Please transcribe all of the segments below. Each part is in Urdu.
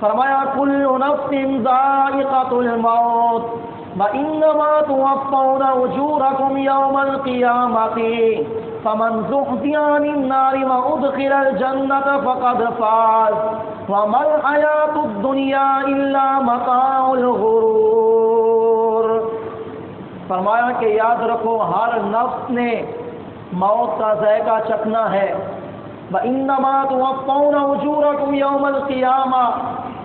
فرمایا کل نفس ذائقۃ الموت وانما توفون اجورکم یوم القیامۃ فمن زحزح عن النار وادخل الجنۃ فقد فاز وما الحیاۃ الدنیا الا متاع الغرور۔ فرمایا کہ یاد رکھو ہر نفس نے موت کا ذائقہ چکھنا ہے۔ وَإِنَّمَا تُوَفَّوْنَ أُجُورَكُمْ يَوْمَ الْقِيَامَةِ،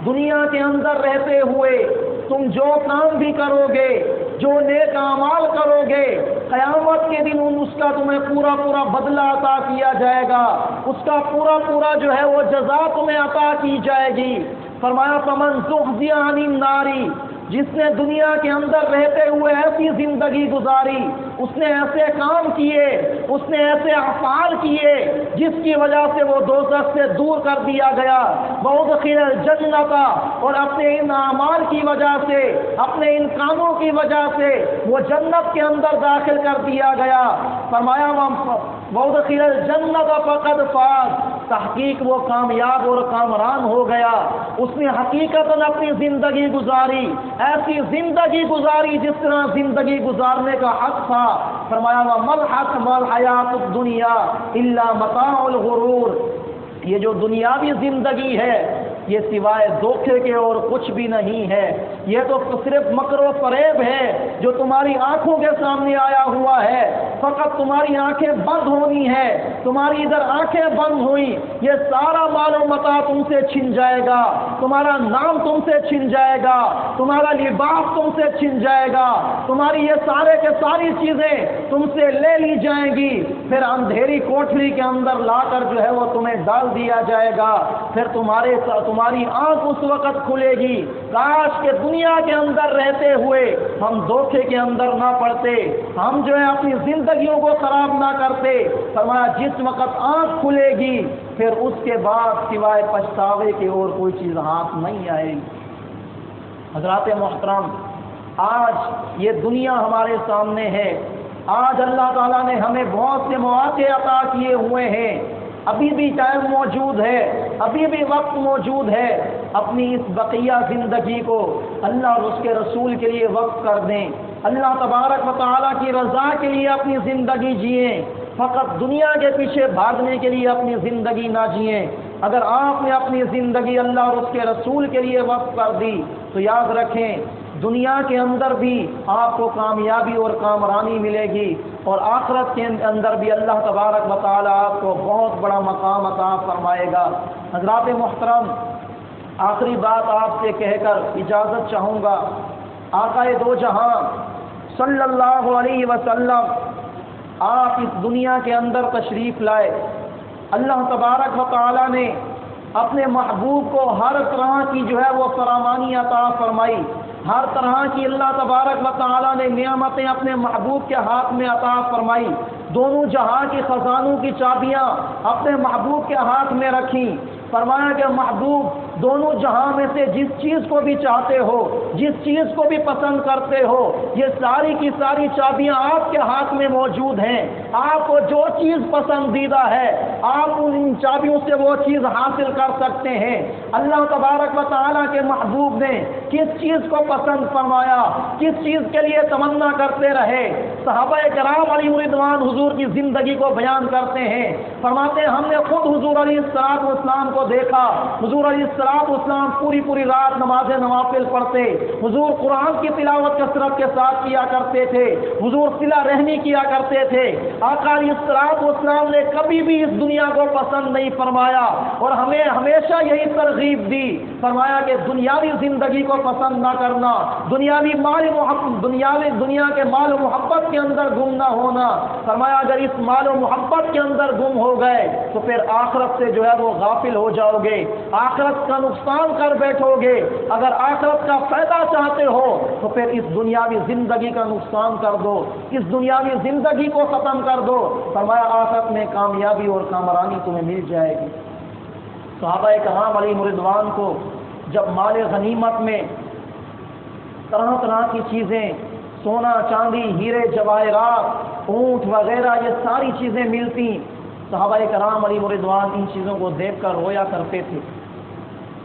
دنیا کے اندر رہتے ہوئے تم جو کام بھی کرو گے، جو نیک اعمال کرو گے، قیامت کے دن اس کا تمہیں پورا پورا بدلہ عطا کیا جائے گا، اس کا پورا پورا جو ہے وہ جزا تمہیں عطا کی جائے گی۔ فرمایا فَمَنْ زُحْزِحَ عَنِ النَّارِ، جس نے دنیا کے اندر رہتے ہوئے ایسی زندگی گزاری، اس نے ایسے کام کیے، اس نے ایسے افعال کیے جس کی وجہ سے وہ دوزخ سے دور کر دیا گیا، وَأُدْخِلَ الْجَنَّةَ، اور اپنے ان اعمال کی وجہ سے، اپنے ان کاموں کی وجہ سے وہ جنت کے اندر داخل کر دیا گیا۔ فرمایا وَأُدْخِلَ الْجَنَّةَ فَقَدْ فَازَ، تحقیق وہ کامیاب اور کامران ہو گیا، اس نے حقیقتاً اپنی زندگی گزاری، ایسی زندگی گزاری جس طرح زندگی گزارنے کا حق تھا۔ فرمایا وَمَا الْحَيَاةُ الدُّنْيَا إِلَّا مَتَاعُ الْغُرُورِ، یہ جو دنیاوی زندگی ہے یہ سوائے دھوکے کے اور کچھ بھی نہیں ہے، یہ تو صرف مکر و فریب ہے جو تمہاری آنکھوں کے سامنے آیا ہوا ہے۔ فقط تمہاری آنکھیں بند ہونی ہے، تمہاری ادھر آنکھیں بند ہوئی، یہ سارا مال و متاع تم سے چھن جائے گا، تمہارا نام تم سے چھن جائے گا، تمہارا لباس تم سے چھن جائے گا، تمہاری یہ سارے کے ساری چیزیں تم سے لے لی جائیں گی، پھر اندھیری کوٹھری کے اندر لا کر جو ہے وہ تمہیں ڈال دیا جائے گا، پھر تمہاری آنکھ اس وقت کھلے گی۔ کاش کہ دنیا کے اندر رہتے ہوئے ہم دھوکے کے اندر نہ پڑتے، ہم جو ہے اپنی زندگیوں کو خراب نہ کرتے۔ فرمایا جس وقت آنکھ کھلے گی پھر اس کے بعد سوائے پچھتاوے کے اور کوئی چیز ہاتھ نہیں آئے گی۔ حضرات محترم، آج یہ دنیا ہمارے سامنے ہے، آج اللہ تعالیٰ نے ہمیں بہت سے مواقع عطا کیے ہوئے ہیں، ابھی بھی ٹائم موجود ہے، ابھی بھی وقت موجود ہے، اپنی اس بقیہ زندگی کو اللہ اور اس کے رسول کے لیے وقف کر دیں، اللہ تبارک و تعالیٰ کی رضا کے لیے اپنی زندگی جئیں، فقط دنیا کے پیچھے بھاگنے کے لیے اپنی زندگی نہ جئیں۔ اگر آپ نے اپنی زندگی اللہ اور اس کے رسول کے لیے وقف کر دی تو یاد رکھیں دنیا کے اندر بھی آپ کو کامیابی اور کامرانی ملے گی، اور آخرت کے اندر بھی اللہ تبارک و تعالیٰ آپ کو بہت بڑا مقام عطا فرمائے گا۔ حضرات محترم، آخری بات آپ سے کہہ کر اجازت چاہوں گا، آقا دو جہاں صلی اللہ علیہ وسلم آپ اس دنیا کے اندر تشریف لائے، اللہ تبارک و تعالیٰ نے اپنے محبوب کو ہر طرح کی جو ہے وہ فراوانی عطا فرمائی، ہر طرح کی اللہ تبارک و تعالیٰ نے نعمتیں اپنے محبوب کے ہاتھ میں عطا فرمائی، دونوں جہاں کی خزانوں کی چابیاں اپنے محبوب کے ہاتھ میں رکھیں۔ فرمایا کہ محبوب دونوں جہاں میں سے جس چیز کو بھی چاہتے ہو، جس چیز کو بھی پسند کرتے ہو، یہ ساری کی ساری چابیاں آپ کے ہاتھ میں موجود ہیں، آپ کو جو چیز پسندیدہ ہے آپ ان چابیوں سے وہ چیز حاصل کر سکتے ہیں۔ اللہ تبارک و تعالیٰ کے محبوب نے کس چیز کو پسند فرمایا، کس چیز کے لیے تمنا کرتے رہے، صحابہ کرام علیہ رضوان حضور کی زندگی کو بیان کرتے ہیں، فرماتے ہیں ہم نے خود حضور علیہ السلام کو دیکھا، حضور علیہ السلام پوری پوری رات نماز نوافل پڑھتے، حضور قرآن کی تلاوت کثرت کے ساتھ کیا کرتے تھے، حضور صلہ رحمی کیا کرتے تھے، آقا علیہ السلام نے کبھی بھی اس دنیا کو پسند نہیں فرمایا اور ہمیں ہمیشہ یہی ترغیب دی، فرمایا کہ دنیاوی زندگی کو پسند نہ کرنا، دنیا کے مال و محبت کے اندر گم نہ ہونا، فرمایا اگر اس مال و محبت کے اندر گم ہو گئے تو پھر آخرت سے جو ہے وہ غافل ہو جاؤ گے، آخرت کا نقصان کر بیٹھو گے، اگر آخرت کا فائدہ چاہتے ہو تو پھر اس دنیاوی زندگی کا نقصان کر دو، اس دنیاوی زندگی کو ختم کر دو، فرمایا آخرت میں کامیابی اور کامرانی تمہیں مل جائے گی۔ صحابہ کرام علیہ رضوان کو جب مال غنیمت میں طرح طرح کی چیزیں، سونا چاندی ہیرے جواہرات اونٹ وغیرہ یہ ساری چیزیں ملتی، صحابہ کرام علیہ رضوان ان چیزوں کو دیکھ کر رویا کرتے تھے،